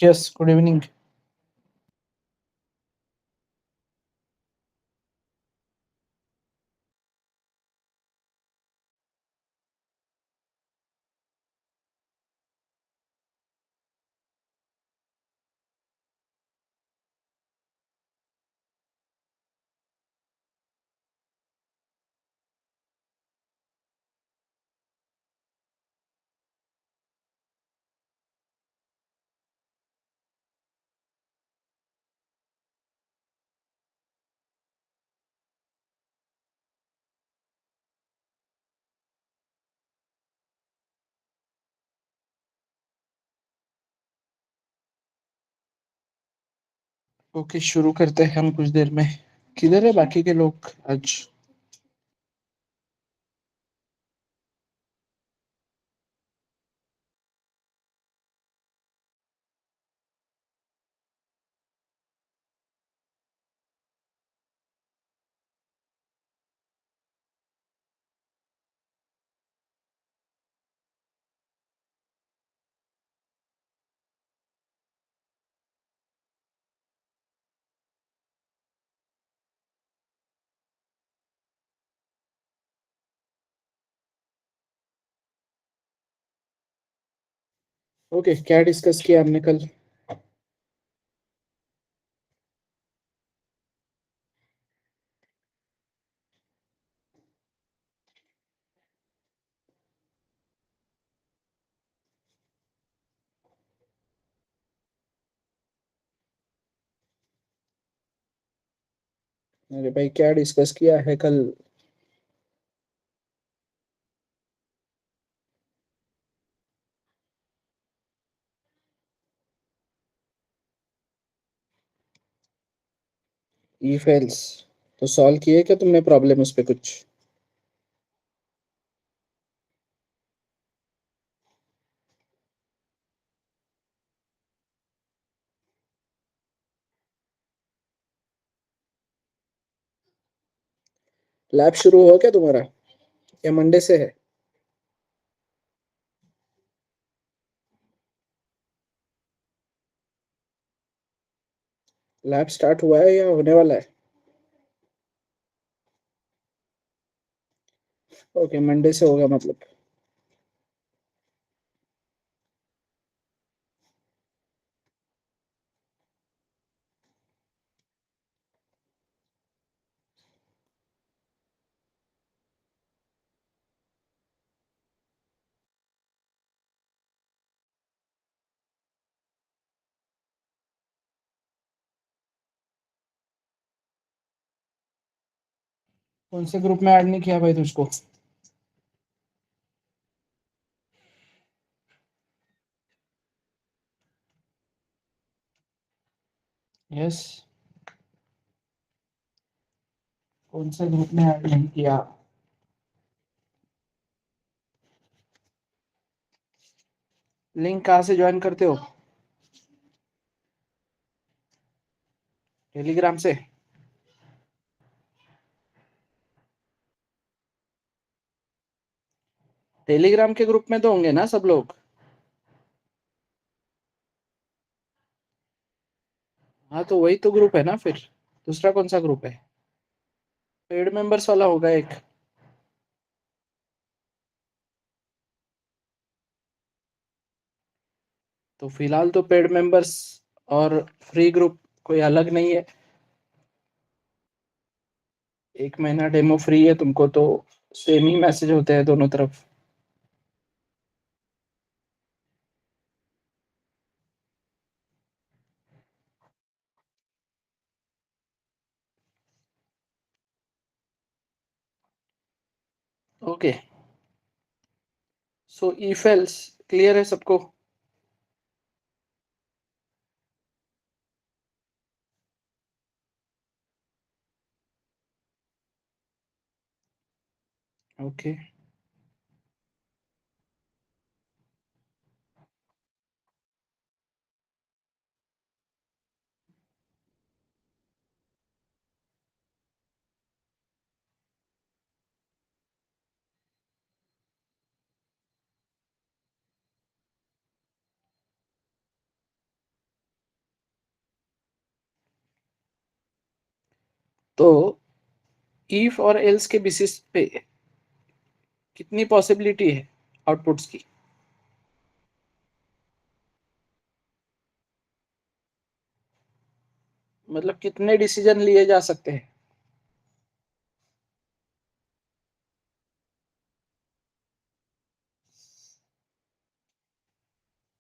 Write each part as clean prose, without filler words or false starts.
Yes, good evening. Okay, शुरू करते हैं हम कुछ देर में। किधर है बाकी के लोग आज? ओके, क्या डिस्कस किया हमने कल? अरे भाई, क्या डिस्कस किया है कल? ई फेल्स तो सॉल्व किए क्या तुमने प्रॉब्लम उस पे कुछ? लैब शुरू हो क्या तुम्हारा, या मंडे से है? लैब स्टार्ट हुआ है या होने वाला है? ओके, मंडे से होगा मतलब। कौन से ग्रुप में ऐड नहीं किया भाई तुझको? यस। कौन से ग्रुप में ऐड नहीं किया? लिंक कहाँ से ज्वाइन करते हो? टेलीग्राम से? टेलीग्राम के ग्रुप में तो होंगे ना सब लोग? हाँ, तो वही तो ग्रुप है ना फिर। दूसरा कौन सा ग्रुप है? पेड मेंबर्स वाला होगा एक। तो फिलहाल तो पेड मेंबर्स और फ्री ग्रुप कोई अलग नहीं है। 1 महीना डेमो फ्री है तुमको तो सेम ही मैसेज होते हैं दोनों तरफ। ओके, सो ई फेल्स क्लियर है सबको? ओके। तो इफ और एल्स के बेसिस पे कितनी पॉसिबिलिटी है आउटपुट्स की? मतलब कितने डिसीजन लिए जा सकते हैं?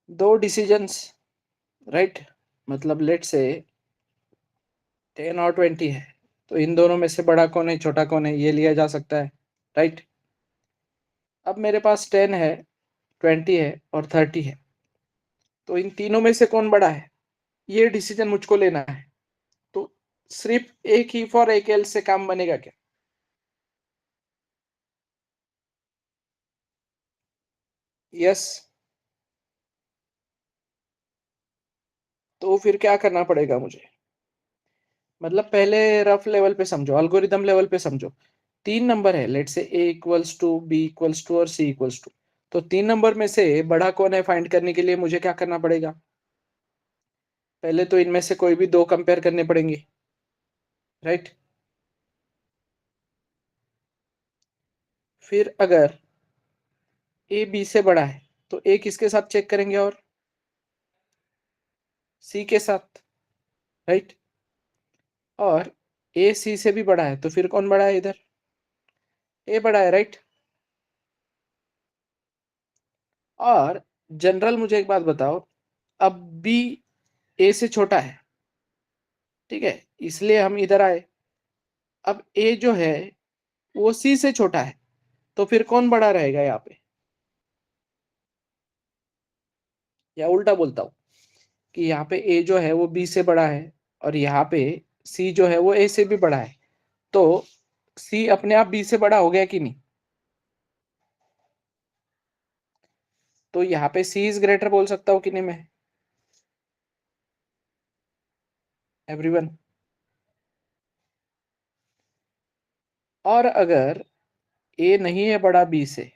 दो डिसीजंस, राइट? मतलब लेट से 10 और 20 है, तो इन दोनों में से बड़ा कौन है छोटा कौन है ये लिया जा सकता है, राइट? अब मेरे पास 10 है, 20 है और 30 है, तो इन तीनों में से कौन बड़ा है ये डिसीजन मुझको लेना है। तो सिर्फ एक ही फॉर एक एल से काम बनेगा क्या? यस। तो फिर क्या करना पड़ेगा मुझे? मतलब पहले रफ लेवल पे समझो, अल्गोरिदम लेवल पे समझो। तीन नंबर है, लेट से a equals to, b equals to और सी इक्वल्स टू। तो तीन नंबर में से बड़ा कौन है फाइंड करने के लिए मुझे क्या करना पड़ेगा? पहले तो इनमें से कोई भी दो कंपेयर करने पड़ेंगे, राइट? फिर अगर ए बी से बड़ा है तो ए किसके साथ चेक करेंगे? और सी के साथ, राइट? और ए सी से भी बड़ा है तो फिर कौन बड़ा है इधर? ए बड़ा है, राइट? और जनरल मुझे एक बात बताओ, अब बी ए से छोटा है, ठीक है, इसलिए हम इधर आए। अब ए जो है वो सी से छोटा है, तो फिर कौन बड़ा रहेगा यहाँ पे? या उल्टा बोलता हूँ कि यहाँ पे ए जो है वो बी से बड़ा है और यहाँ पे सी जो है वो ए से भी बड़ा है, तो सी अपने आप बी से बड़ा हो गया कि नहीं? तो यहाँ पे सी इज ग्रेटर बोल सकता हूँ कि नहीं मैं? एवरीवन। और अगर ए नहीं है बड़ा बी से,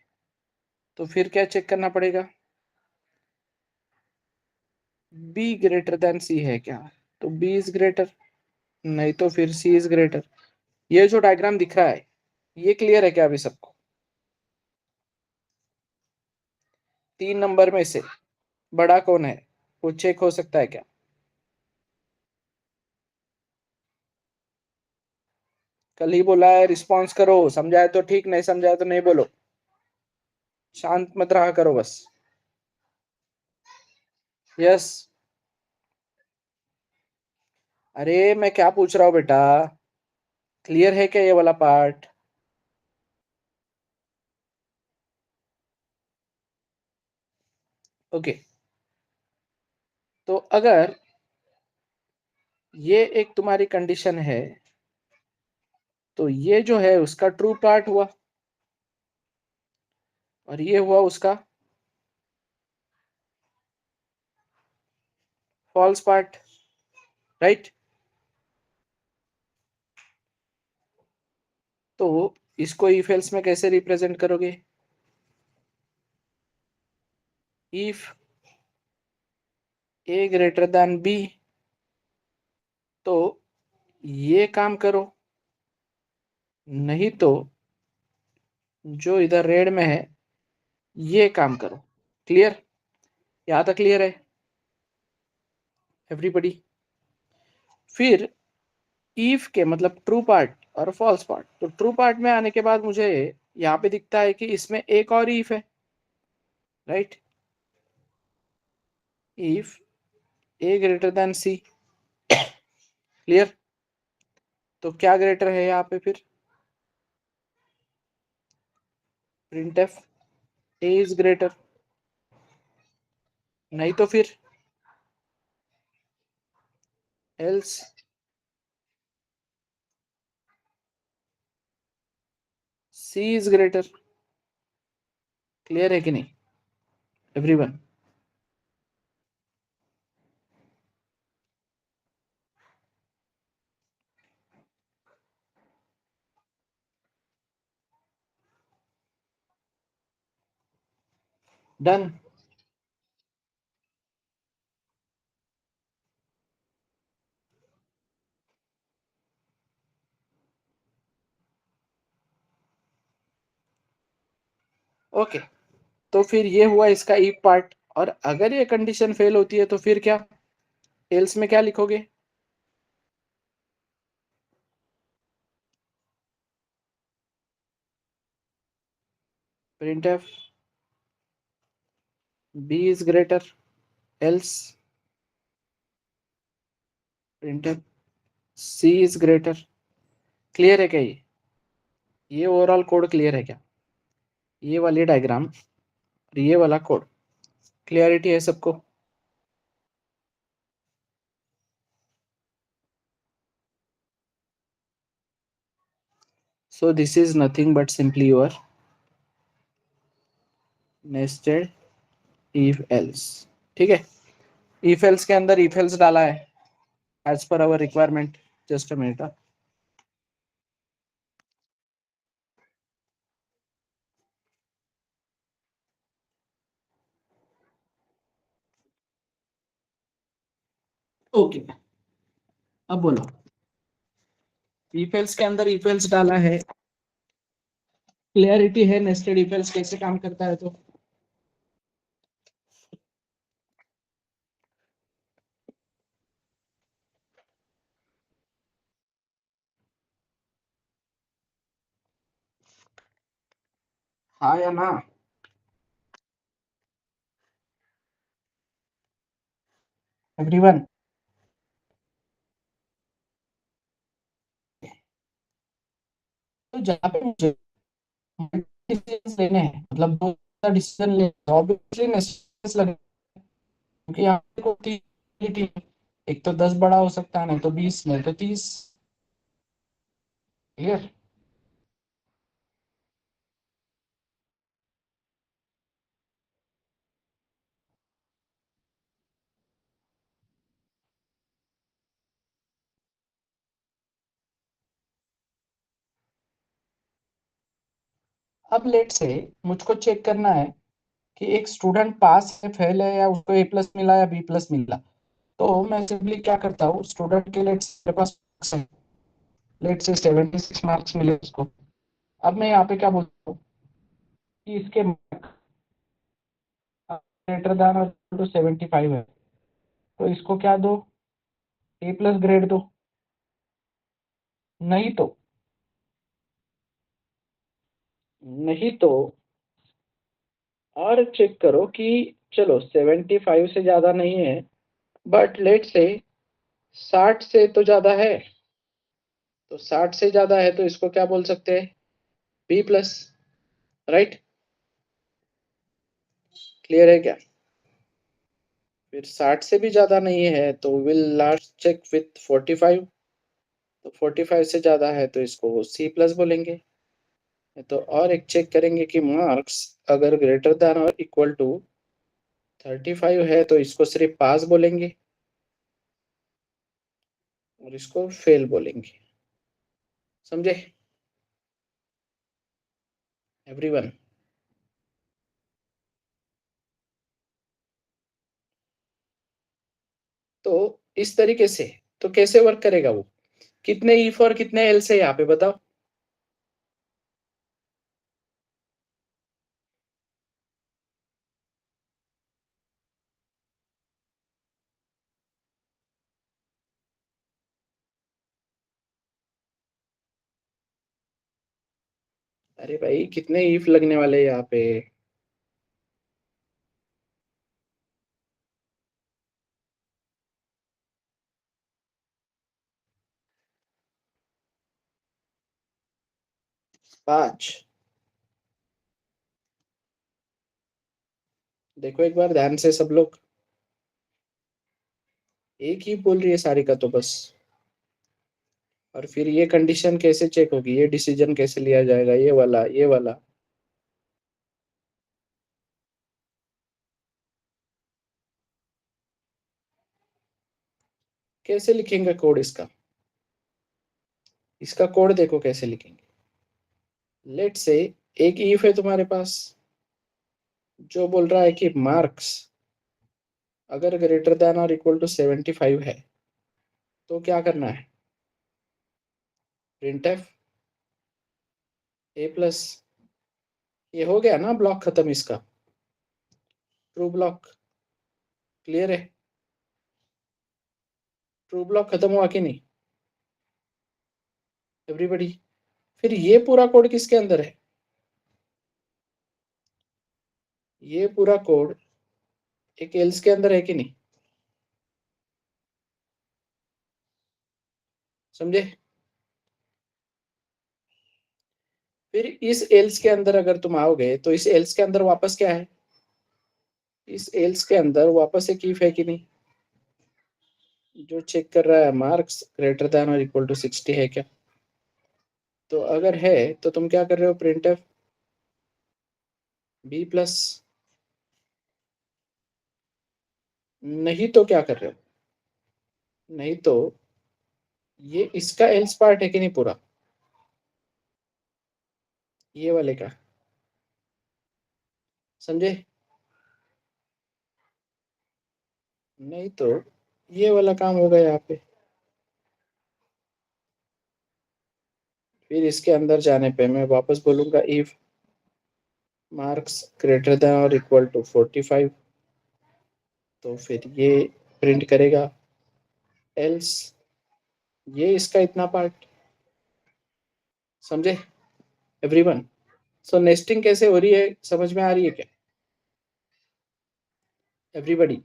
तो फिर क्या चेक करना पड़ेगा? बी ग्रेटर देन सी है क्या? तो बी इज ग्रेटर, नहीं तो फिर सी इज ग्रेटर। ये जो डायग्राम दिख रहा है ये क्लियर है क्या अभी सबको? तीन नंबर में से बड़ा कौन है वो चेक हो सकता है क्या? कल ही बोला है रिस्पॉन्स करो, समझाए तो ठीक, नहीं समझाए तो नहीं बोलो, शांत मत रहा करो बस। यस। अरे मैं क्या पूछ रहा हूँ बेटा, क्लियर है क्या ये वाला पार्ट? ओके। तो अगर ये एक तुम्हारी कंडीशन है, तो ये जो है उसका ट्रू पार्ट हुआ और ये हुआ उसका फॉल्स पार्ट, राइट? तो इसको इफ एल्स में कैसे रिप्रेजेंट करोगे? If a greater than b, तो ये काम करो, नहीं तो जो इधर रेड में है ये काम करो। क्लियर? यहाँ तक क्लियर है एवरीबडी? फिर इफ के मतलब ट्रू पार्ट और फॉल्स पार्ट, तो ट्रू पार्ट में आने के बाद मुझे यहाँ पे दिखता है कि इसमें एक और इफ है, right? If a greater than c, clear? तो क्या ग्रेटर है यहाँ पे फिर? Print f a is greater, नहीं तो फिर else c is greater. Clear है कि नहीं एवरीवन? डन। ओके, तो फिर ये हुआ इसका if पार्ट। और अगर ये कंडीशन फेल होती है तो फिर क्या, एल्स में क्या लिखोगे? printf b is greater else printf c is greater। Clear है क्या? ये ओवरऑल कोड क्लियर है क्या? ये वाली डायग्राम और ये वाला कोड क्लियरिटी है सबको? So this is nothing but simply your nested if else। ठीक है, if else के अंदर if else डाला है as per our requirement। just a minute। Okay, अब बोलो, if else के अंदर if else डाला है, क्लियरिटी है नेस्टेड if else कैसे काम करता है? तो हाँ या ना? एवरीवन, तो जहाँ पे मुझे डिसीजन लेने हैं, मतलब दो डिसीजन लेने ऑब्वियसली नेसेस लगे, क्योंकि यहाँ पे कोई टीम, एक तो 10 बड़ा हो सकता है, नहीं तो 20, नहीं तो 30। क्लियर? अब लेट से मुझको चेक करना है कि एक स्टूडेंट पास है, फेल है, या उसको ए प्लस मिला या बी प्लस मिला। तो मैं सिंपली क्या करता हूँ, स्टूडेंट के लेट से मेरे पास लेट से 76 मार्क्स मिले उसको। अब मैं यहाँ पे क्या बोलता हूँ कि इसके ग्रेटर देन और टू 75 है, तो इसको क्या दो, ए प्लस ग्रेड दो। नहीं तो नहीं तो और चेक करो कि चलो 75 से ज्यादा नहीं है, बट लेट से 60 से तो ज्यादा है। तो 60 से ज्यादा है तो इसको क्या बोल सकते हैं, बी प्लस। राइट? क्लियर है क्या? फिर 60 से भी ज्यादा नहीं है तो विल लास्ट चेक विथ 45। तो 45 से ज्यादा है तो इसको सी प्लस बोलेंगे। तो और एक चेक करेंगे कि मार्क्स अगर ग्रेटर देन और इक्वल टू 35 है तो इसको सिर्फ पास बोलेंगे और इसको फेल बोलेंगे। समझे एवरीवन? तो इस तरीके से तो कैसे वर्क करेगा वो? कितने इफ और कितने एल से यहाँ पे बताओ? अरे भाई, कितने इफ लगने वाले हैं यहाँ पे? 5। देखो एक बार ध्यान से सब लोग, एक ही बोल रही है सारी का तो बस। और फिर ये कंडीशन कैसे चेक होगी, ये डिसीजन कैसे लिया जाएगा, ये वाला ये वाला? कैसे लिखेंगे कोड इसका? इसका कोड देखो कैसे लिखेंगे। लेट से एक इफ है तुम्हारे पास जो बोल रहा है कि मार्क्स अगर ग्रेटर देन और इक्वल टू 75 है तो क्या करना है? प्रिंटफ ए प्लस ये हो गया ना ब्लॉक खत्म इसका, ट्रू ब्लॉक क्लियर है, ट्रू ब्लॉक खत्म हुआ कि नहीं एवरीबॉडी। फिर ये पूरा कोड किसके अंदर है, ये पूरा कोड एक एल्स के अंदर है कि नहीं, समझे। फिर इस एल्स के अंदर अगर तुम आओगे तो इस एल्स के अंदर वापस क्या है, इस एल्स के अंदर वापस एक इफ है कि नहीं, जो चेक कर रहा है मार्क्स ग्रेटर देन और इक्वल टू 60 है क्या। तो अगर है तो तुम क्या कर रहे हो, प्रिंट एफ बी प्लस, नहीं तो क्या कर रहे हो, नहीं तो ये इसका एल्स पार्ट है कि नहीं पूरा, ये वाले का, समझे। नहीं तो ये वाला काम होगा यहाँ पे। फिर इसके अंदर जाने पे मैं वापस बोलूंगा इफ मार्क्स ग्रेटर देन और इक्वल टू 45, तो फिर ये प्रिंट करेगा एल्स ये इसका इतना पार्ट, समझे एवरीवन। सो नेस्टिंग कैसे हो रही है समझ में आ रही है क्या एवरीबॉडी।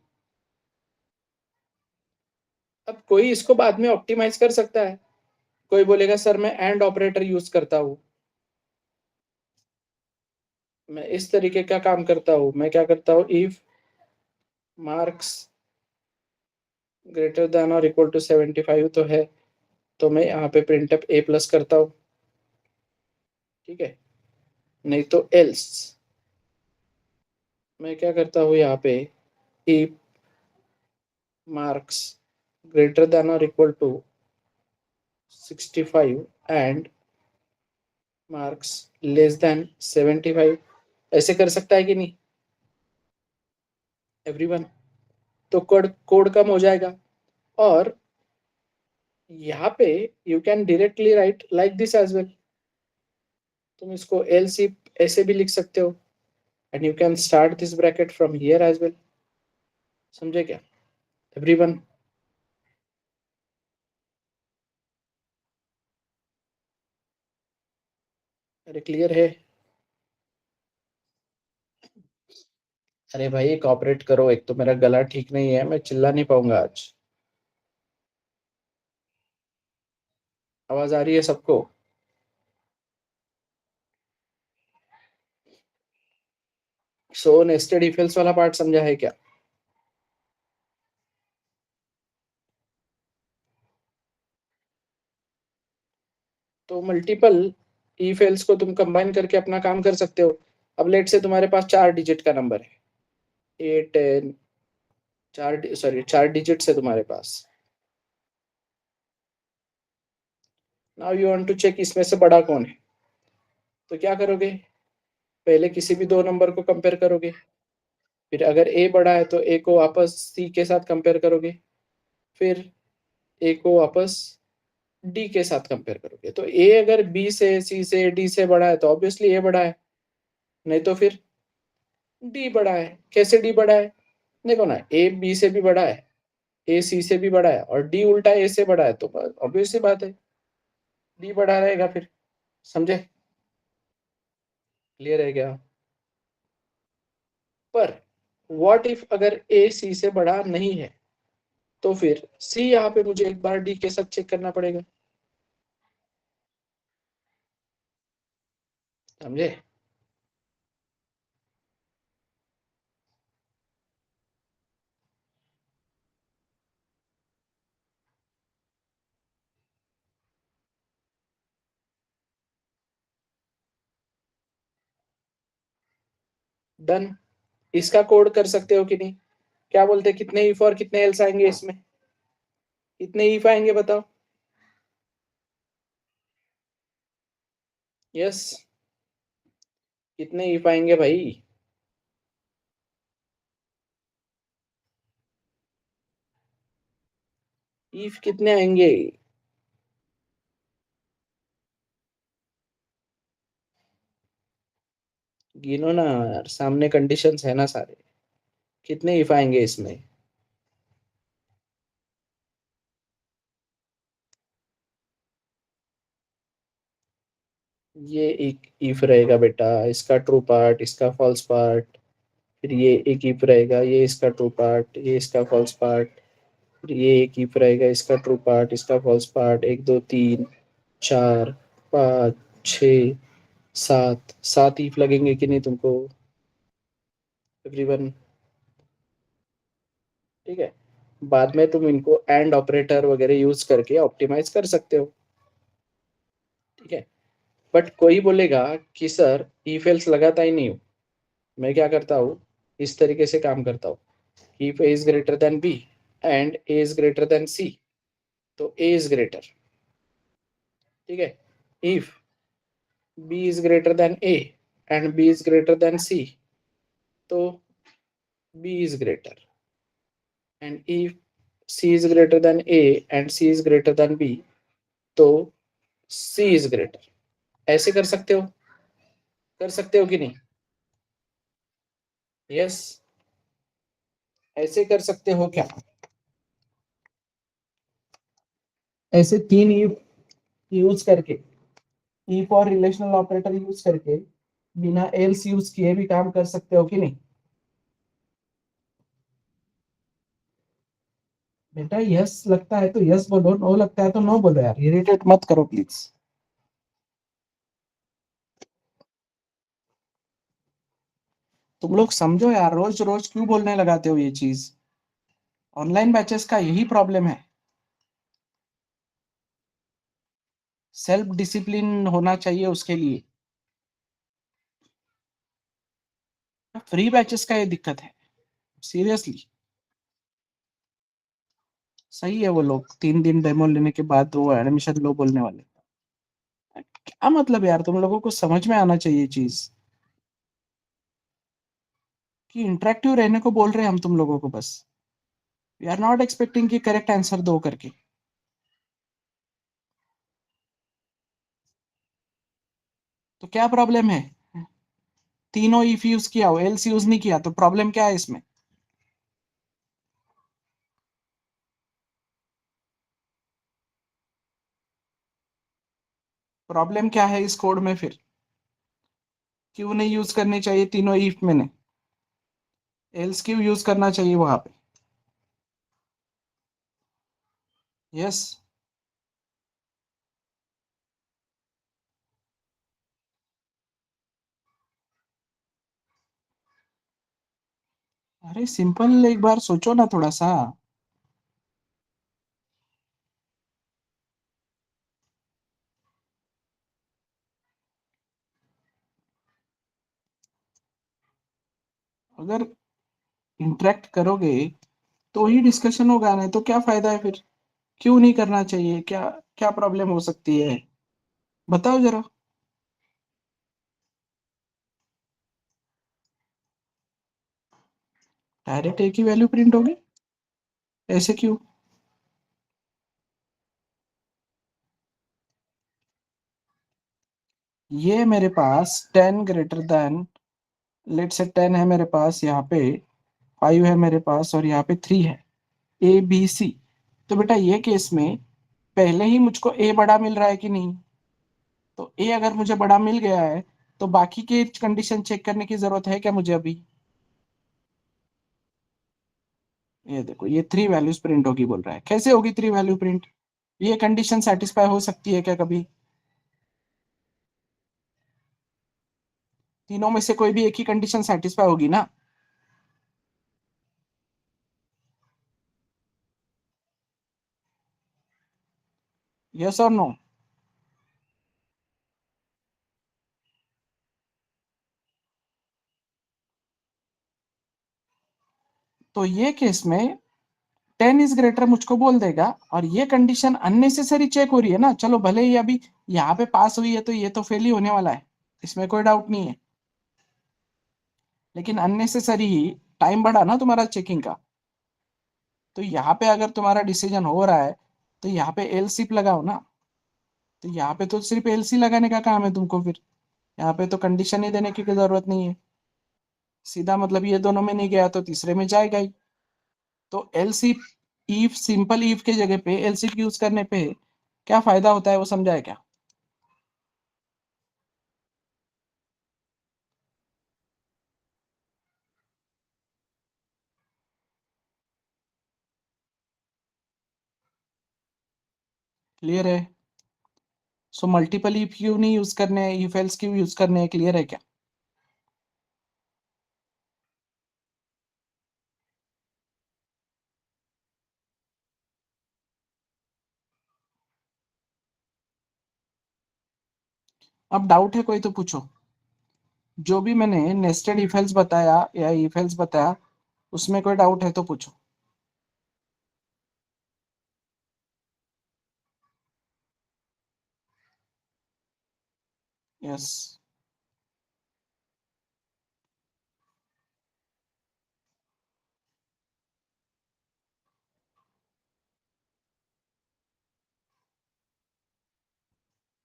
अब कोई इसको बाद में ऑप्टिमाइज कर सकता है, कोई बोलेगा सर मैं एंड ऑपरेटर यूज करता हूँ, मैं इस तरीके का काम करता हूँ, मैं क्या करता हूँ इफ मार्क्स ग्रेटर देन और इक्वल टू 75 तो है, तो मैं यहाँ पे प्रिंटअप ए प्लस करता हूँ, ठीक है। नहीं तो एल्स मैं क्या करता हूँ यहाँ पे इफ मार्क्स ग्रेटर देन और equal to 65 and marks less than 75, ऐसे कर सकता है कि नहीं एवरीवन। तो कोड कोड कम हो जाएगा, और यहाँ पे you can directly write like this as well, तुम इसको एल्स इफ ऐसे भी लिख सकते हो, and you can start this bracket from here as well, समझे क्या एवरीवन। अरे क्लियर है। अरे भाई कॉपरेट करो, एक तो मेरा गला ठीक नहीं है, मैं चिल्ला नहीं पाऊंगा आज। आवाज आ रही है सबको। सो नेस्टेड इफ एल्स वाला पार्ट समझा है क्या। तो मल्टीपल इफ एल्स को तुम कंबाइन करके अपना काम कर सकते हो। अब लेट से तुम्हारे पास 4 डिजिट का नंबर है, 8 10, चार डिजिट है तुम्हारे पास। Now you want to check इसमें से बड़ा कौन है, तो क्या करोगे, पहले किसी भी दो नंबर को कंपेयर करोगे, फिर अगर ए बड़ा है तो ए को वापस सी के साथ कंपेयर करोगे, फिर ए को वापस डी के साथ कंपेयर करोगे। तो ए अगर बी से सी से डी से बड़ा है तो ऑब्वियसली ए बड़ा है, नहीं तो फिर डी बड़ा है। कैसे डी बड़ा है, देखो ना, ए बी से भी बड़ा है, ए सी से भी बड़ा है, और डी उल्टा ए से बड़ा है, तो ऑब्वियस सी बात है डी बड़ा रहेगा फिर, समझे क्लियर है क्या। पर व्हाट इफ अगर ए सी से बड़ा नहीं है, तो फिर सी यहाँ पे मुझे एक बार डी के साथ चेक करना पड़ेगा, समझे। डन। इसका कोड कर सकते हो कि नहीं, क्या बोलते हैं कितने इफ और कितने एल्स आएंगे इसमें, कितने इफ आएंगे बताओ। यस, कितने इफ आएंगे भाई, इफ कितने आएंगे। गिनो ना यार, सामने कंडीशंस है ना सारे, कितने इफ आएंगे इसमें? ये एक इफ रहेगा बेटा, इसका ट्रू पार्ट, इसका फॉल्स पार्ट, फिर ये एक इफ रहेगा, ये इसका ट्रू पार्ट, ये इसका फॉल्स पार्ट, फिर ये एक इफ रहेगा, इसका ट्रू पार्ट, इसका फॉल्स पार्ट, एक दो तीन चार पाँच छ सात, सात इफ लगेंगे कि नहीं तुमको एवरीवन? ठीक है, बाद में तुम इनको एंड ऑपरेटर वगैरह यूज करके ऑप्टिमाइज कर सकते हो। ठीक है, बट कोई बोलेगा कि सर इफ एल्स लगाता ही नहीं हूँ, मैं क्या करता हूँ, इस तरीके से काम करता हूँ, if a is greater than b and a is greater than c, तो ए इज ग्रेटर। ठीक है, if b is greater than a and b is greater than c, तो b is greater, and if c is greater than a and c is greater than b, तो c is greater. ऐसे कर सकते हो कि नहीं? Yes, ऐसे कर सकते हो क्या? ऐसे तीन इफ यूज करके, इफ और रिलेशनल ऑपरेटर यूज करके, बिना एल्स यूज किए भी काम कर सकते हो कि नहीं? बेटा यस लगता है तो यस बोलो, नो लगता है तो नो बोलो यार, इरिटेट मत करो प्लीज। तुम लोग समझो यार, रोज रोज क्यों बोलने लगाते हो ये चीज? ऑनलाइन बैचेस का यही प्रॉब्लम है, सेल्फ डिसिप्लिन होना चाहिए उसके लिए। फ्री बैचेस का ये दिक्कत है, सीरियसली। सही है, वो लोग 3 दिन डेमो लेने के बाद वो एडमिशन लो बोलने वाले। क्या मतलब यार, तुम लोगों को समझ में आना चाहिए चीज, कि इंटरेक्टिव रहने को बोल रहे हैं हम तुम लोगों को बस। वी आर नॉट एक्सपेक्टिंग कि करेक्ट आंसर दो करके। तो क्या प्रॉब्लम है? तीनों इफ यूज किया हो, एल्स यूज नहीं किया, तो प्रॉब्लम क्या है इसमें? प्रॉब्लम क्या है इस कोड में फिर? क्यों नहीं यूज करनी चाहिए तीनों इफ मैंने? एल्स क्यों यूज करना चाहिए वहां पे? यस। अरे सिंपल, एक बार सोचो ना थोड़ा सा। अगर इंटरेक्ट करोगे तो ही डिस्कशन होगा, नहीं तो क्या फायदा है फिर? क्यों नहीं करना चाहिए, क्या क्या प्रॉब्लम हो सकती है? बताओ जरा। डायरेक्ट एक ही वैल्यू प्रिंट होगी? ऐसे क्यों? ये मेरे पास 10 ग्रेटर देन, लेट से 10 है मेरे पास यहाँ पे, 5 है मेरे पास, और यहाँ पे 3 है, ए बी सी। तो बेटा ये केस में पहले ही मुझको ए बड़ा मिल रहा है कि नहीं? तो ए अगर मुझे बड़ा मिल गया है, तो बाकी के कंडीशन चेक करने की जरूरत है क्या मुझे अभी? ये देखो, ये 3 वैल्यूज प्रिंट होगी बोल रहा है, कैसे होगी 3 वैल्यू प्रिंट? ये कंडीशन सेटिस्फाई हो सकती है क्या कभी? तीनों में से कोई भी एक ही कंडीशन सेटिस्फाई होगी ना? यस और नो? तो ये केस में 10 इज ग्रेटर मुझको बोल देगा, और ये कंडीशन अननेसेसरी चेक हो रही है ना, चलो भले ही अभी यहाँ पे पास हुई है तो ये तो फेल ही होने वाला है, इसमें कोई डाउट नहीं है, लेकिन अननेसेसरी ही टाइम बढ़ा ना तुम्हारा चेकिंग का। तो यहाँ पे अगर तुम्हारा डिसीजन हो रहा है, तो यहाँ पे एल सिप लगाओ ना। तो यहाँ पे तो सिर्फ एल सी लगाने का काम है तुमको फिर, यहाँ पे तो कंडीशन ही देने की कोई जरूरत नहीं है, सीधा मतलब ये दोनों में नहीं गया तो तीसरे में जाएगा ही। तो एल्स इफ, सिंपल इफ के जगह पे एल्स इफ यूज करने पे क्या फायदा होता है वो समझाए क्या? क्लियर है? सो मल्टीपल इफ क्यों नहीं यूज करने हैं, इफ एल्स क्यों यूज करने हैं, क्लियर है क्या? अब डाउट है कोई तो पूछो। जो भी मैंने नेस्टेड इफ एल्स बताया या इफ एल्स बताया उसमें कोई डाउट है तो पूछो। Yes.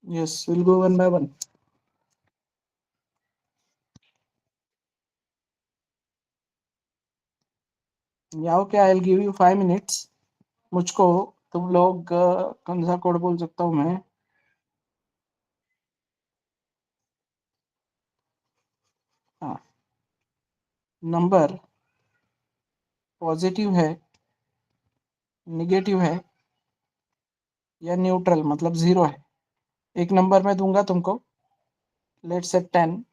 Yes, will go one by one. Yeah okay, I will give you 5 minutes. मुझको तुम लोग कौन सा कोड बोल सकता हूँ मैं? हाँ, नंबर पॉजिटिव है, निगेटिव है या न्यूट्रल मतलब जीरो है। एक नंबर मैं दूंगा तुमको, लेट से 10,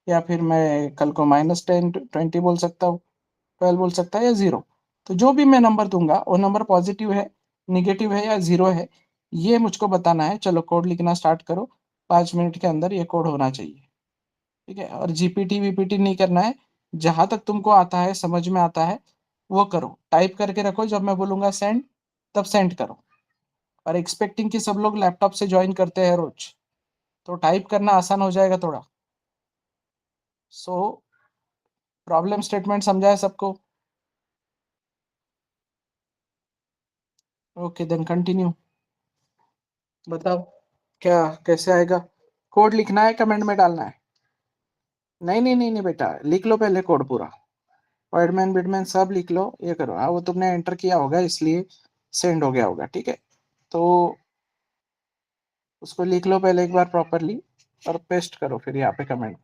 या फिर मैं कल को -10 20 बोल सकता हूँ, 12 बोल सकता है या जीरो। तो जो भी मैं नंबर दूंगा वो नंबर पॉजिटिव है, निगेटिव है या जीरो है, ये मुझको बताना है। चलो कोड लिखना स्टार्ट करो, 5 मिनट के अंदर ये कोड होना चाहिए। ठीक है, और जीपीटी वीपीटी नहीं करना है, जहां तक तुमको आता है समझ में आता है वो करो, टाइप करके रखो, जब मैं बोलूंगा सेंड तब सेंड करो। और एक्सपेक्टिंग कि सब लोग लैपटॉप से ज्वाइन करते हैं रोज, तो टाइप करना आसान हो जाएगा थोड़ा। सो प्रॉब्लम स्टेटमेंट समझा है सबको? Okay then continue. बताओ क्या, कैसे आएगा? कोड लिखना है, कमेंट में डालना है? नहीं नहीं नहीं नहीं बेटा, लिख लो पहले कोड पूरा, वर्डमैन बिटमैन सब लिख लो, ये करो। हाँ, वो तुमने एंटर किया होगा इसलिए सेंड हो गया होगा, ठीक है। तो उसको लिख लो पहले एक बार प्रॉपरली, और पेस्ट करो फिर यहाँ पे कमेंट।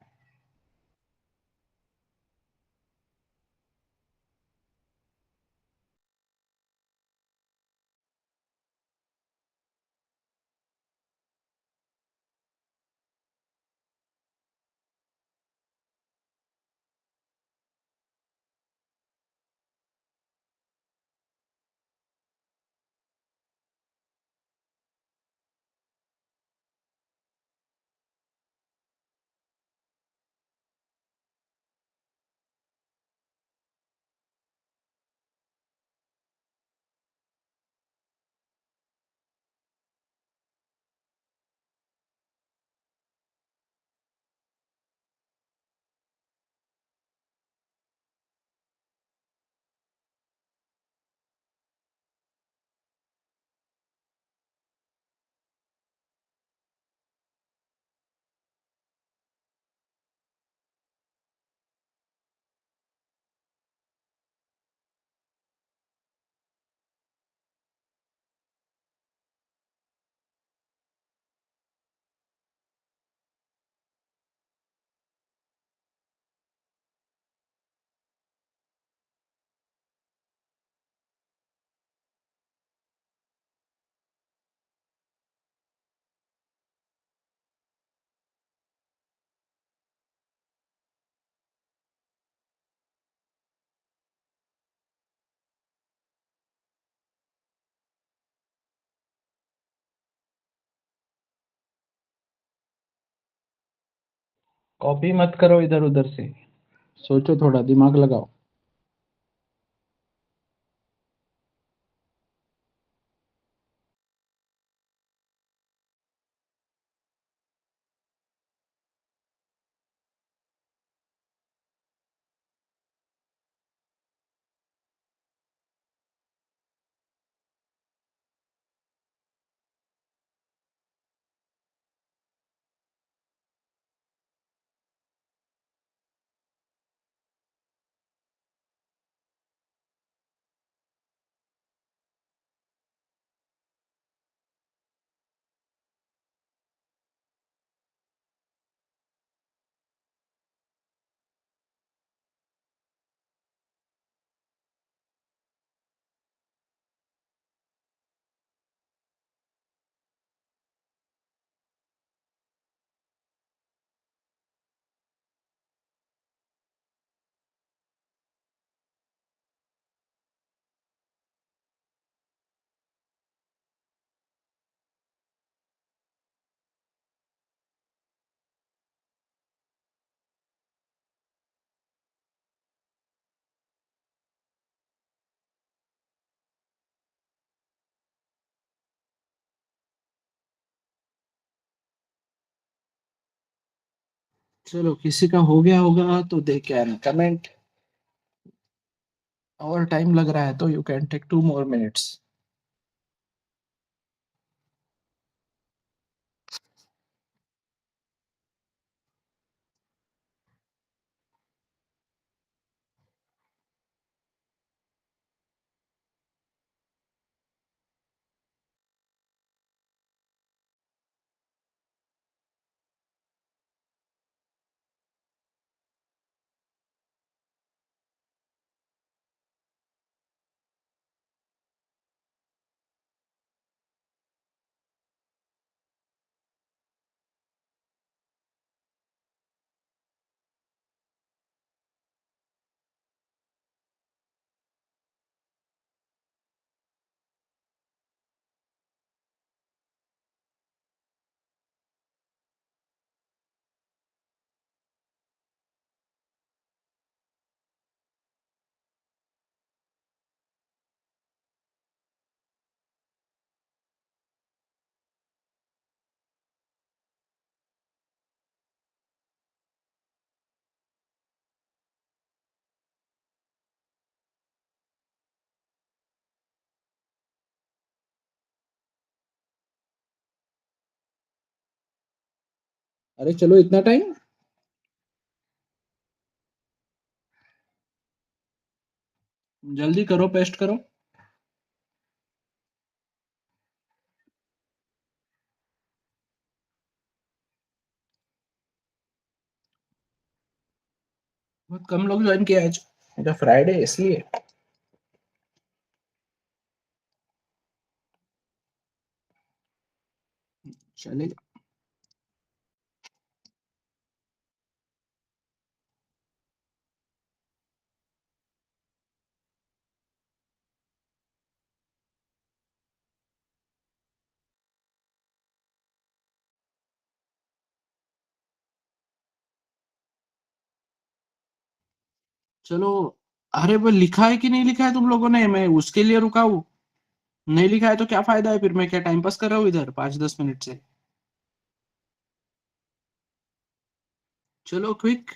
कॉपी मत करो इधर उधर से, सोचो, थोड़ा दिमाग लगाओ। चलो किसी का हो गया होगा तो दे कैन कमेंट, और टाइम लग रहा है तो you can take 2 more minutes. अरे चलो, इतना टाइम? जल्दी करो, पेस्ट करो। बहुत कम लोग ज्वाइन किया आज, मेरा फ्राइडे इसलिए। चलेगा। चलो। अरे वो लिखा है कि नहीं लिखा है तुम लोगों ने? मैं उसके लिए रुका हूँ। नहीं लिखा है तो क्या फायदा है फिर? मैं क्या टाइम पास कर रहा हूँ इधर 5-10 मिनट से? चलो क्विक,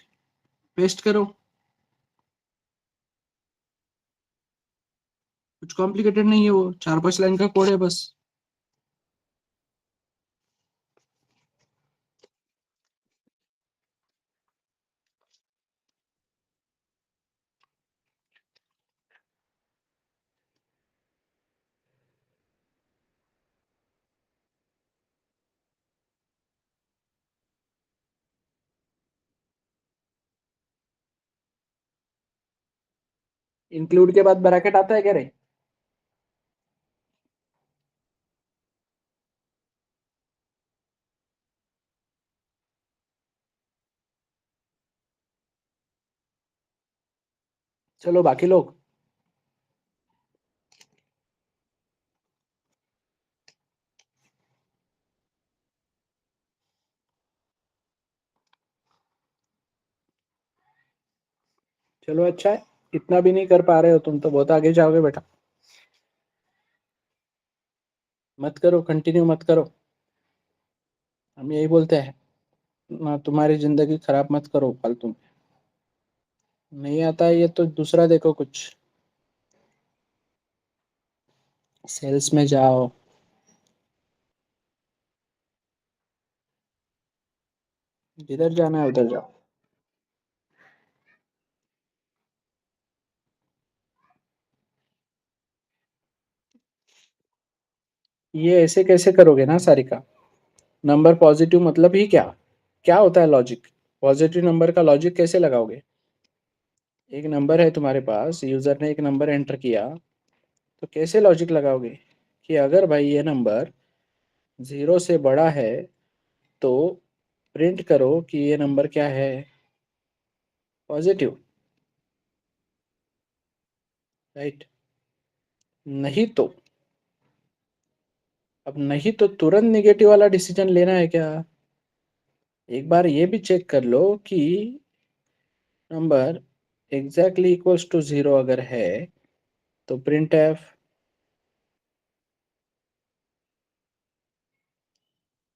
पेस्ट करो। कुछ कॉम्प्लिकेटेड नहीं है, वो 4-5 लाइन का कोड है बस। इंक्लूड के बाद ब्रैकेट आता है क्या रे? चलो बाकी लोग। चलो अच्छा है, इतना भी नहीं कर पा रहे हो तुम तो बहुत आगे जाओगे बेटा। मत करो, कंटिन्यू मत करो। हम यही बोलते हैं ना, तुम्हारी जिंदगी खराब मत करो फालतू में। नहीं आता है ये तो दूसरा देखो कुछ। सेल्स में जाओ। जिधर जाना है उधर जाओ। ये ऐसे कैसे करोगे ना सारिका? नंबर पॉजिटिव मतलब ही क्या? क्या होता है लॉजिक? पॉजिटिव नंबर का लॉजिक कैसे लगाओगे? एक नंबर है तुम्हारे पास, यूजर ने एक नंबर एंटर किया, तो कैसे लॉजिक लगाओगे कि अगर भाई ये नंबर 0 से बड़ा है तो प्रिंट करो कि ये नंबर क्या है, पॉजिटिव। राइट? नहीं तो, अब नहीं तो तुरंत निगेटिव वाला डिसीजन लेना है क्या? एक बार ये भी चेक कर लो कि नंबर एग्जैक्टली इक्वल्स टू 0 अगर है तो प्रिंट एफ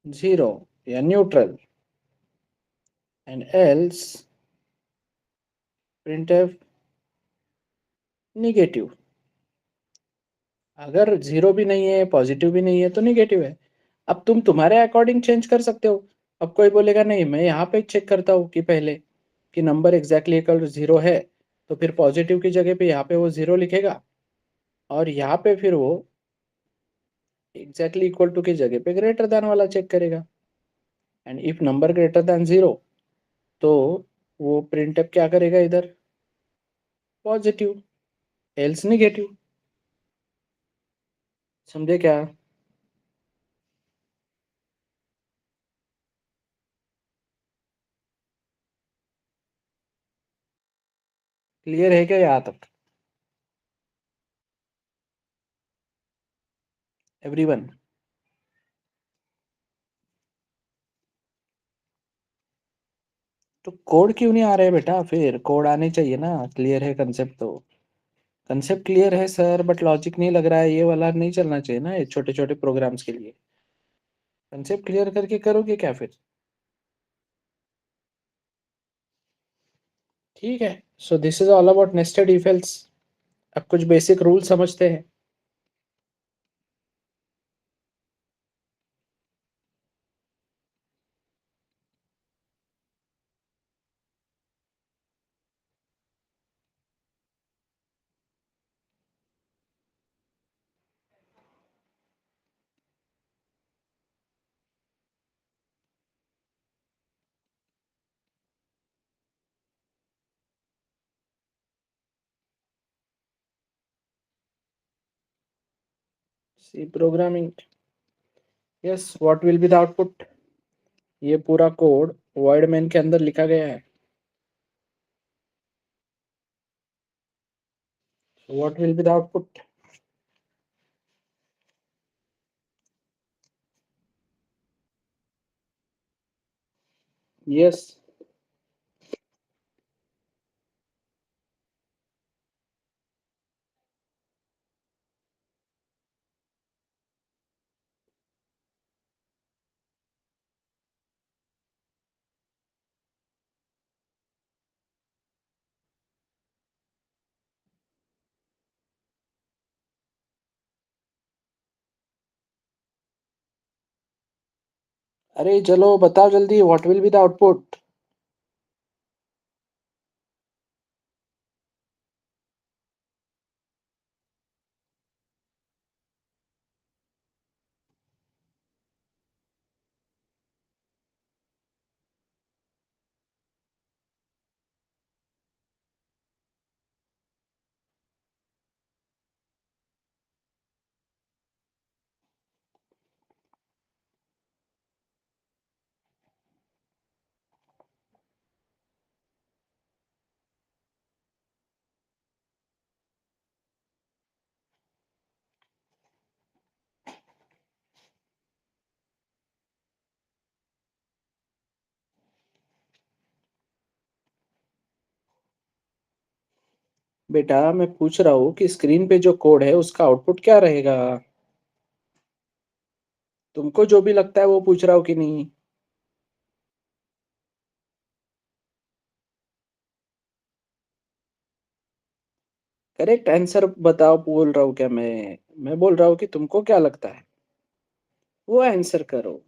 0 या neutral. and else printf negative. अगर जीरो भी नहीं है पॉजिटिव भी नहीं है तो नेगेटिव है। अब तुम तुम्हारे अकॉर्डिंग चेंज कर सकते हो। अब कोई बोलेगा नहीं मैं यहाँ पे चेक करता हूँ कि पहले कि number exactly equal to zero है, तो फिर पॉजिटिव की जगह पे यहाँ पे वो जीरो लिखेगा और यहाँ पे फिर वो एग्जैक्टली इक्वल टू की जगह पे ग्रेटर देन वाला चेक करेगा। And if number greater than zero तो वो प्रिंटफ क्या करेगा इधर पॉजिटिव, एल्स निगेटिव। समझे क्या? क्लियर है क्या यहाँ तक एवरीवन? तो कोड क्यों नहीं आ रहे बेटा? फिर कोड आने चाहिए ना। क्लियर है कंसेप्ट तो। कंसेप्ट क्लियर है सर बट लॉजिक नहीं लग रहा है, ये वाला नहीं चलना चाहिए ना ये छोटे छोटे प्रोग्राम्स के लिए। कंसेप्ट क्लियर करके करोगे क्या फिर? ठीक है। So this is all about nested if else. अब कुछ बेसिक रूल समझते हैं। C programming. Yes, what will be the output? ये पूरा कोड void main के अंदर लिखा गया है। What will be the output? Yes. अरे चलो बताओ जल्दी, what will be the output? बेटा मैं पूछ रहा हूँ कि स्क्रीन पे जो कोड है उसका आउटपुट क्या रहेगा? तुमको जो भी लगता है वो पूछ रहा हूँ कि नहीं? करेक्ट आंसर बताओ बोल रहा हूँ क्या मैं बोल रहा हूँ कि तुमको क्या लगता है वो आंसर करो।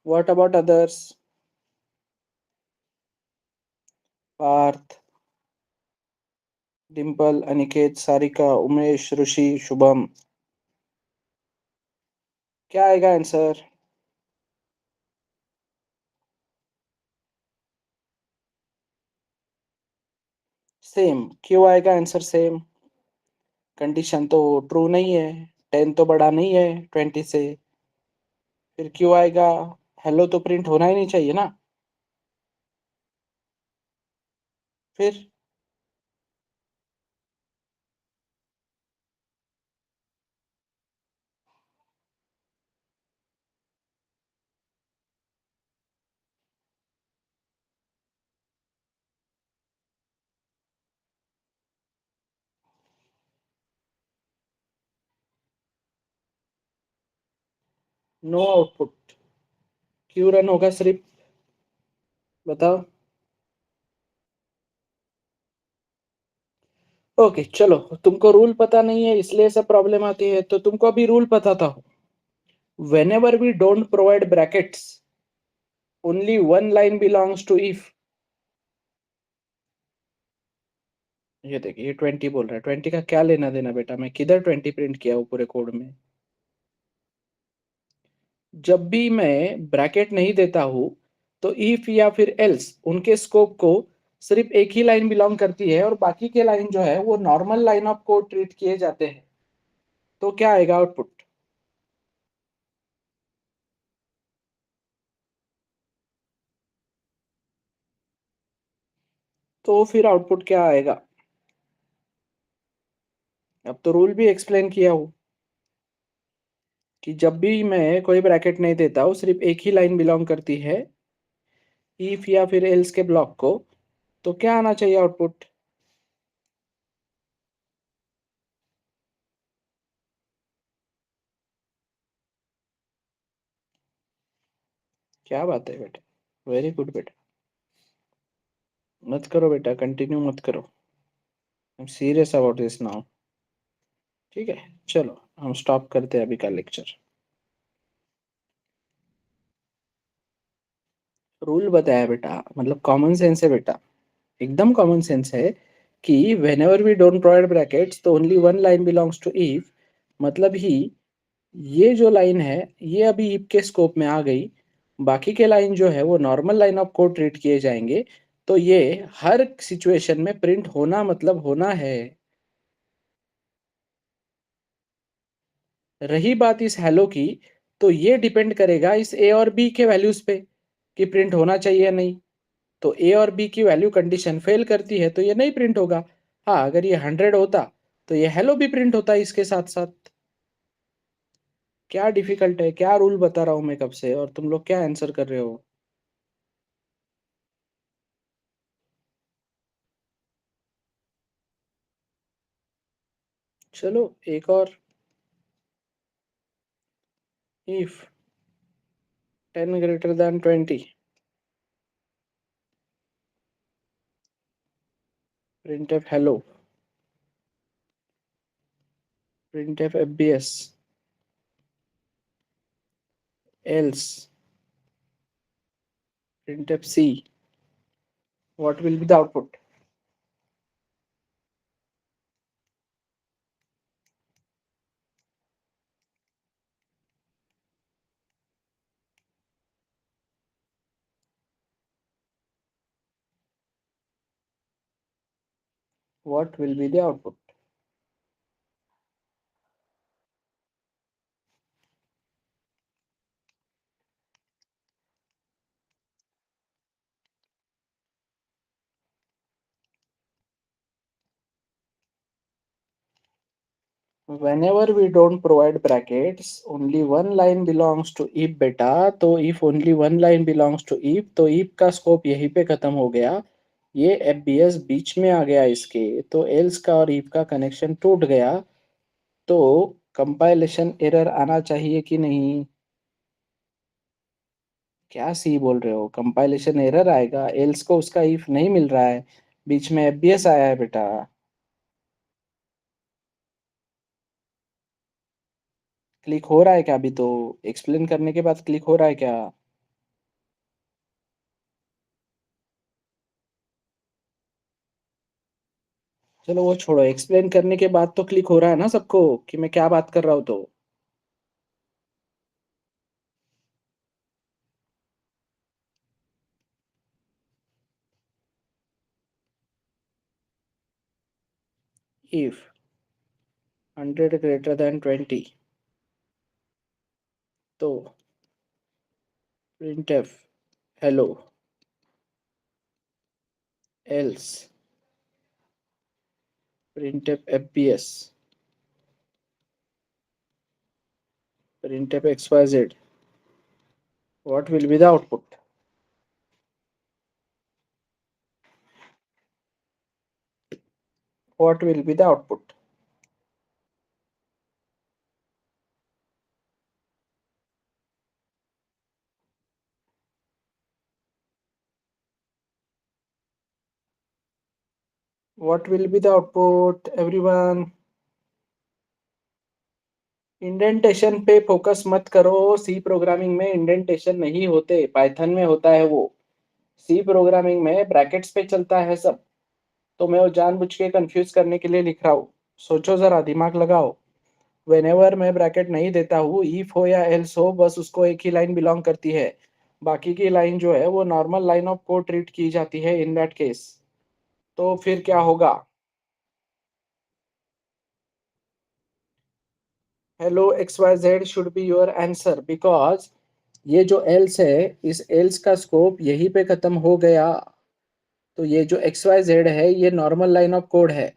What about others? Parth, Dimple, Aniket, Sarika, Umesh, Rishi, Shubham. क्या आएगा आंसर? सेम क्यों आएगा आंसर सेम? कंडीशन तो ट्रू नहीं है। 10 तो बड़ा नहीं है 20 से। फिर क्यों आएगा? हेलो तो प्रिंट होना ही नहीं चाहिए ना। फिर नो आउटपुट। क्यों रन होगा सिर्फ, बताओ। ओके चलो, तुमको रूल पता नहीं है इसलिए सब प्रॉब्लम आती है, तो तुमको अभी रूल पता था। whenever we don't provide brackets, only one line belongs to if। ये देखिए, ये 20 बोल रहा है, 20 का क्या लेना देना बेटा, मैं किधर 20 प्रिंट किया हूँ पूरे कोड में। जब भी मैं ब्रैकेट नहीं देता हूँ तो इफ या फिर एल्स उनके स्कोप को सिर्फ एक ही लाइन बिलोंग करती है और बाकी के लाइन जो है वो normal line of code treat किए जाते हैं। तो क्या आएगा आउटपुट? तो फिर आउटपुट क्या आएगा? अब तो रूल भी एक्सप्लेन किया हूँ कि जब भी मैं कोई ब्रैकेट नहीं देता हूँ, सिर्फ एक ही लाइन बिलोंग करती है इफ या फिर एल्स के ब्लॉक को, तो क्या आना चाहिए आउटपुट? क्या बात है बेटा, वेरी गुड बेटा। मत करो बेटा, कंटिन्यू मत करो, I am serious about this now. ठीक है, चलो हम स्टॉप करते हैं अभी का लेक्चर। रूल बताया बेटा, मतलब कॉमन सेंस है बेटा, एकदम कॉमन सेंस है कि whenever we don't provide brackets तो only one line belongs to if. मतलब ही ये जो लाइन है ये अभी इफ के स्कोप में आ गई, बाकी के लाइन जो है वो normal line of code treat किए जाएंगे। तो ये हर सिचुएशन में प्रिंट होना मतलब होना है। रही बात इस हेलो की, तो ये डिपेंड करेगा इस ए और बी के वैल्यूज पे कि प्रिंट होना चाहिए या नहीं। तो ए और बी की वैल्यू कंडीशन फेल करती है तो ये नहीं प्रिंट होगा। हाँ, अगर ये 100 होता तो ये हेलो भी प्रिंट होता है इसके साथ साथ। क्या डिफिकल्ट है, क्या रूल बता रहा हूँ मैं कब से, और तुम लोग क्या आंसर कर रहे हो? चलो एक और। If 10 greater than 20, print f hello, print f f b s, else print f c, what will be the output? What will be the output? Whenever we don't provide brackets, only one line belongs to if बेटा। तो if only one line belongs to if, तो if का scope यहीं पे खत्म हो गया। ये एफ बी एस बीच में आ गया इसके, तो एल्स का और if का कनेक्शन टूट गया। तो कंपाइलेशन एरर आना चाहिए कि नहीं? क्या सी बोल रहे हो, कंपाइलेशन एरर आएगा, एल्स को उसका if नहीं मिल रहा है, बीच में एफ बी एस आया है बेटा। क्लिक हो रहा है क्या अभी? तो एक्सप्लेन करने के बाद क्लिक हो रहा है क्या? चलो वो छोड़ो, एक्सप्लेन करने के बाद तो क्लिक हो रहा है ना सबको कि मैं क्या बात कर रहा हूँ? तो इफ 100 ग्रेटर देन 20, तो print f hello, else print f f b s, print f x y z, what will be the output? What will be the output? What will be the output, everyone? Indentation पे focus मत करो, सी programming में indentation नहीं होते, Python में होता है वो। सी प्रोग्रामिंग में ब्रैकेट्स पे चलता है सब। तो मैं वो जानबूझ के कंफ्यूज करने के लिए लिख रहा हूँ। सोचो जरा, दिमाग लगाओ। वेनेवर मैं ब्रैकेट नहीं देता हूँ, इफ हो या एल्स हो, बस उसको एक ही लाइन बिलोंग करती है। बाकी की लाइन जो है वो normal line of code treat की जाती है इन दैट केस। तो फिर क्या होगा? Hello x y z should be your answer, because ये जो एल्स है, इस एल्स का स्कोप यहीं पे खत्म हो गया। तो ये जो एक्स वाई जेड है ये नॉर्मल लाइन ऑफ कोड है।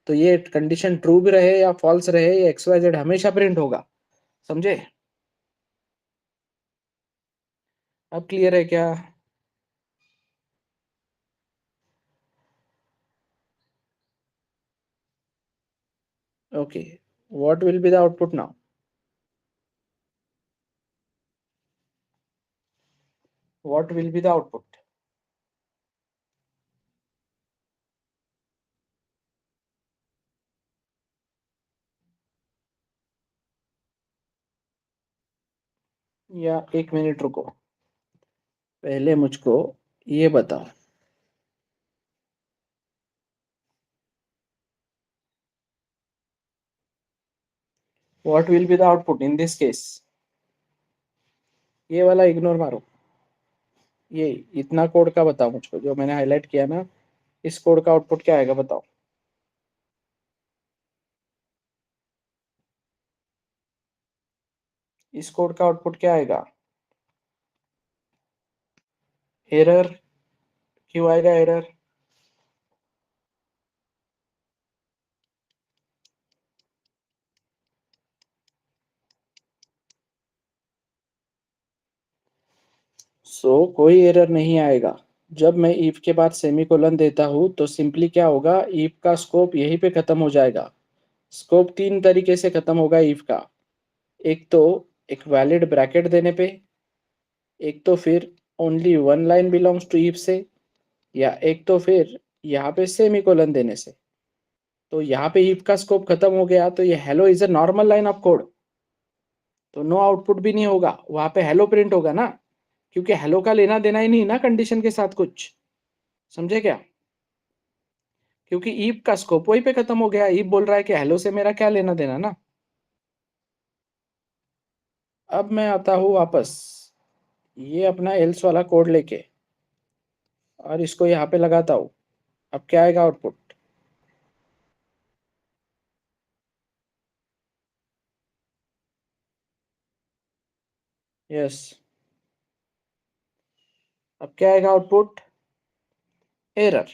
तो ये कंडीशन ट्रू भी रहे या फॉल्स रहे, ये एक्स वाई जेड हमेशा प्रिंट होगा। समझे? अब क्लियर है क्या? Okay, what will be the output now? What will be the output? या एक मिनट रुको, पहले मुझको ये बताओ। What will be the output in this case? ये वाला इग्नोर मारो। ये इतना कोड का बताओ मुझको, जो मैंने हाईलाइट किया ना, इस कोड का आउटपुट क्या आएगा बताओ। इस कोड का आउटपुट क्या आएगा? एरर। क्यों आएगा एरर? कोई एरर नहीं आएगा। जब मैं if के बाद सेमीकोलन देता हूं तो सिंपली क्या होगा, if का स्कोप यहीं पे खत्म हो जाएगा। स्कोप तीन तरीके से खत्म होगा if का। एक तो एक वैलिड ब्रैकेट देने पे, एक तो फिर only one line belongs to if से, या एक तो फिर यहाँ पे सेमीकोलन देने से। तो यहाँ पे if का स्कोप खत्म हो गया तो ये hello is a normal line of code. तो नो आउटपुट भी नहीं होगा, वहां पे हेलो प्रिंट होगा ना, क्योंकि हेलो का लेना देना ही नहीं ना कंडीशन के साथ कुछ। समझे क्या? क्योंकि ईप का स्कोप वहीं पे खत्म हो गया, ईप बोल रहा है कि हेलो से मेरा क्या लेना देना ना। अब मैं आता हूँ वापस ये अपना एल्स वाला कोड लेके, और इसको यहाँ पे लगाता हूँ। अब क्या आएगा आउटपुट? यस। अब क्या आएगा आउटपुट? एरर।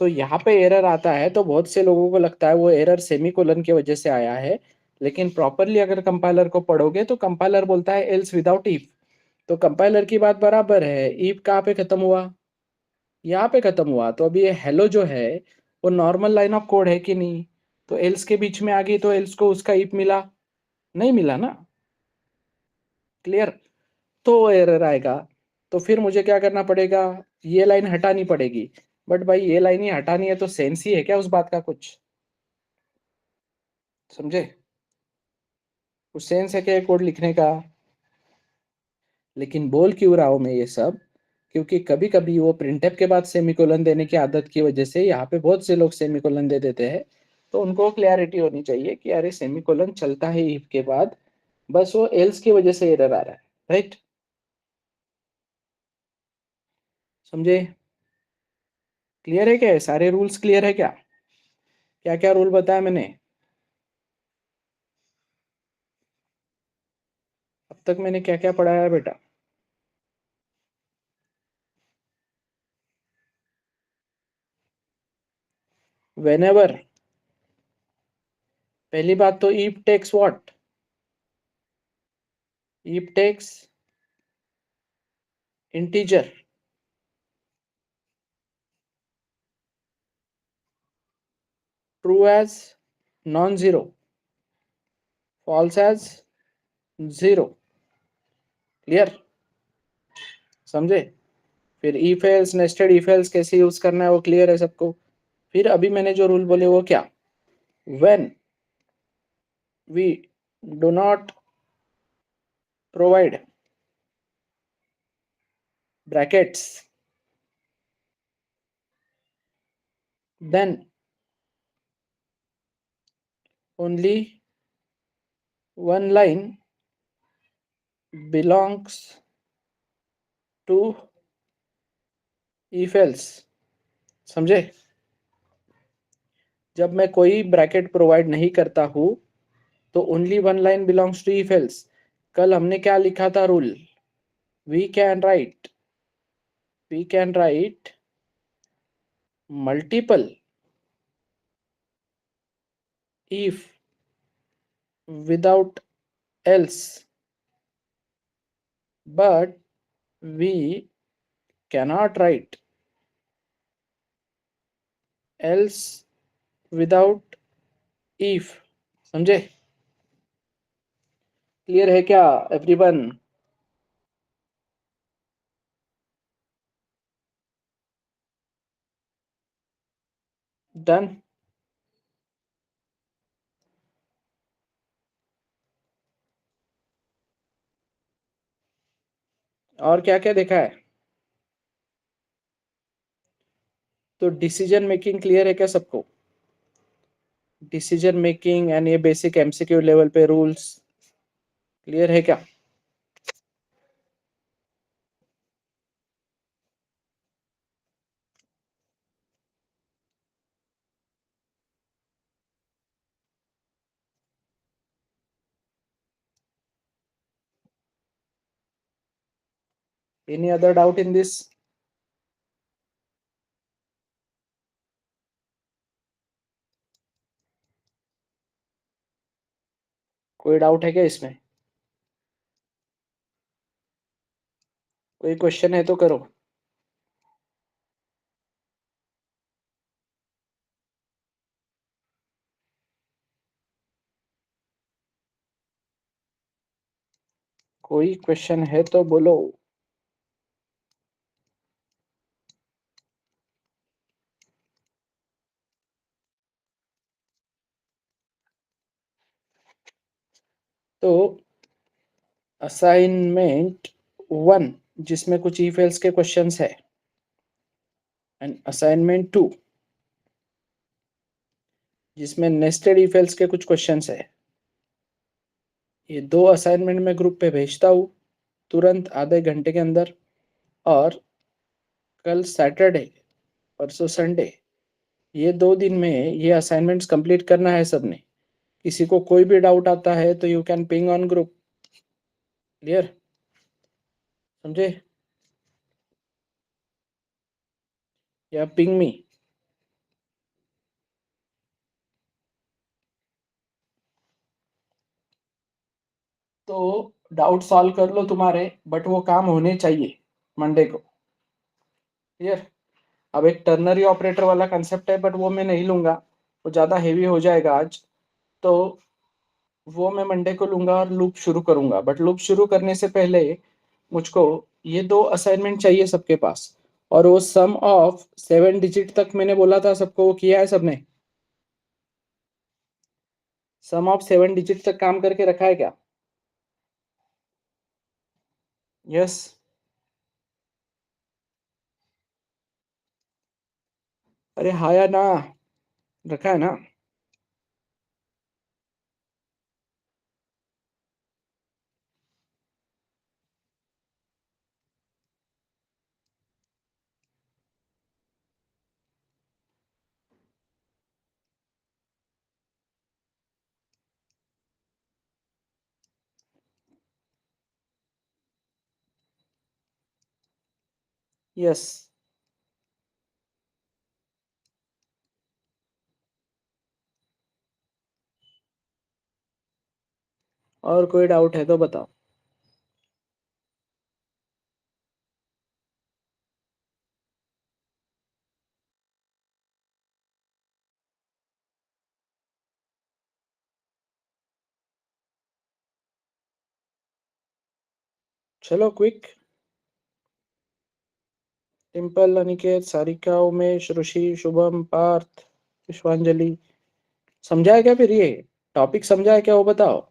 तो यहाँ पे एरर आता है तो बहुत से लोगों को लगता है वो एरर सेमीकोलन की वजह से आया है, लेकिन प्रॉपरली अगर कंपाइलर को पढ़ोगे तो कंपाइलर बोलता है एल्स विदाउट इफ। तो कंपाइलर की बात बराबर है, इफ कहाँ पे खत्म हुआ? यहाँ पे खत्म हुआ। तो अभी ये हेलो जो है वो नॉर्मल लाइन ऑफ कोड है कि नहीं? तो एल्स के बीच में आ गई तो एल्स को उसका इफ मिला? नहीं मिला ना। क्लियर? तो एरर आएगा। तो फिर मुझे क्या करना पड़ेगा? ये लाइन हटानी पड़ेगी। बट भाई ये लाइन ही हटानी है तो सेंस ही है क्या उस बात का कुछ? समझे? कुछ सेंस है क्या ये कोड लिखने का? लेकिन बोल क्यों रहा हूं मैं ये सब? क्योंकि कभी कभी वो प्रिंटफ के बाद सेमीकोलन देने की आदत की वजह से यहाँ पे बहुत से लोग सेमीकोलन दे देते हैं। तो उनको क्लैरिटी होनी चाहिए कि अरे सेमीकोलन चलता है इफ के बाद, बस वो एल्स की वजह से एरर आ रहा है। राइट? समझे? क्लियर है क्या? सारे रूल्स क्लियर है क्या? क्या क्या रूल बताया मैंने अब तक? मैंने क्या क्या पढ़ाया है बेटा? वेनेवर, पहली बात तो if takes what? If takes integer. True as non zero, false as zero. Clear? समझे? फिर if else nested if else कैसे यूज करना है वो क्लियर है सबको? फिर अभी मैंने जो रूल बोले वो क्या, when we do not provide brackets then only one line belongs to if else। समझे? जब मैं कोई ब्रैकेट प्रोवाइड नहीं करता हूं तो only one line belongs to if else. कल हमने क्या लिखा था rule, we can write multiple if without else, but we cannot write else without if। समझे? क्लियर है क्या एवरीवन? डन? और क्या क्या देखा है? तो डिसीजन मेकिंग क्लियर है क्या सबको? डिसीजन मेकिंग एंड ये बेसिक एमसीक्यू लेवल पे रूल्स क्लियर है क्या? Any other doubt in this? कोई डाउट है क्या इसमें? कोई क्वेश्चन है तो करो। कोई क्वेश्चन है तो बोलो। तो असाइनमेंट 1 जिसमें कुछ इफ एल्स के क्वेश्चंस है एंड असाइनमेंट 2 जिसमें नेस्टेड इफ एल्स के कुछ क्वेश्चंस है, ये दो असाइनमेंट मैं ग्रुप पे भेजता हूँ तुरंत आधे घंटे के अंदर। और कल सैटरडे, परसों संडे, ये 2 दिन में ये असाइनमेंट्स कंप्लीट करना है सबने। किसी को कोई भी डाउट आता है तो you can ping on group. Clear? समझे? या पिंग मी। तो डाउट सॉल्व कर लो तुम्हारे, बट वो काम होने चाहिए मंडे को। क्लियर? अब एक टर्नरी ऑपरेटर वाला कंसेप्ट है बट वो मैं नहीं लूंगा, वो ज़्यादा हेवी हो जाएगा आज। तो वो मैं मंडे को लूंगा और लूप शुरू करूंगा। बट लूप शुरू करने से पहले मुझको ये दो असाइनमेंट चाहिए सबके पास। और वो सम ऑफ 7 डिजिट तक मैंने बोला था सबको, वो किया है सबने? सम ऑफ 7 डिजिट तक काम करके रखा है क्या? यस? अरे हाँ या ना? रखा है ना? यस। और कोई डाउट है तो बताओ। चलो क्विक। टिम्पल, अनिकेत, सारिका, उमेश, ऋषि, शुभम, पार्थ, पुष्पांजलि। समझा है क्या फिर ये टॉपिक समझा है क्या वो बताओ।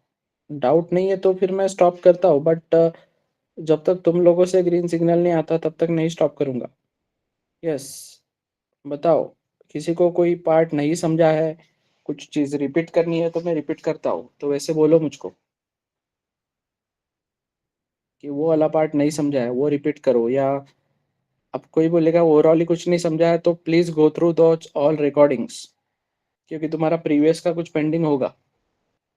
डाउट नहीं है तो फिर मैं स्टॉप करता हूँ, बट जब तक तुम लोगों से ग्रीन सिग्नल नहीं आता तब तक नहीं स्टॉप करूंगा। यस, बताओ। किसी को कोई पार्ट नहीं समझा है, कुछ चीज रिपीट करनी है तो मैं रिपीट करता हूँ, तो वैसे बोलो मुझको कि वो वाला पार्ट नहीं समझा है वो रिपीट करो, या अब कोई बोलेगा ओवरऑल ही कुछ नहीं समझा है तो प्लीज गो थ्रू दो ऑल रिकॉर्डिंग्स, क्योंकि तुम्हारा प्रीवियस का कुछ पेंडिंग होगा।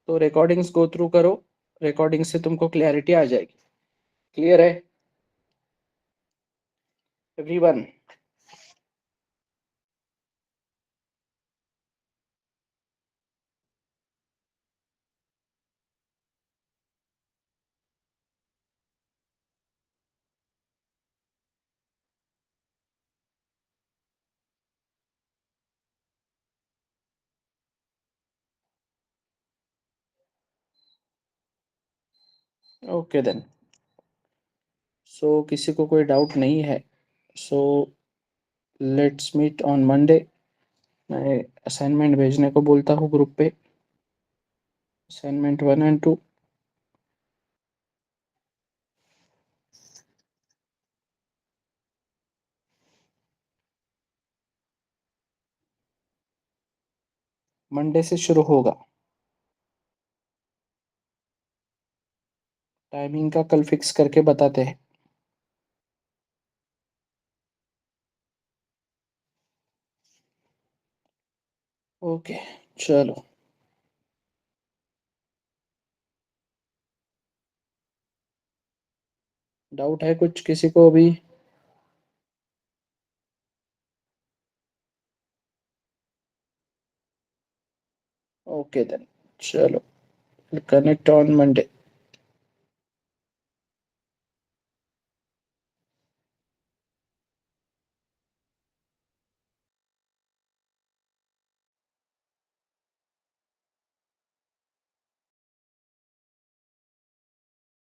तो रिकॉर्डिंग्स गो थ्रू करो, रिकॉर्डिंग से तुमको क्लैरिटी आ जाएगी। क्लियर है एवरीवन? Okay then. सो किसी को कोई डाउट नहीं है, so let's meet on Monday. मैं असाइनमेंट भेजने को बोलता हूँ ग्रुप पे, असाइनमेंट 1 एंड 2। मंडे से शुरू होगा। टाइमिंग का कल फिक्स करके बताते हैं। ओके, चलो। डाउट है कुछ किसी को अभी? ओके देन, चलो, कनेक्ट ऑन मंडे।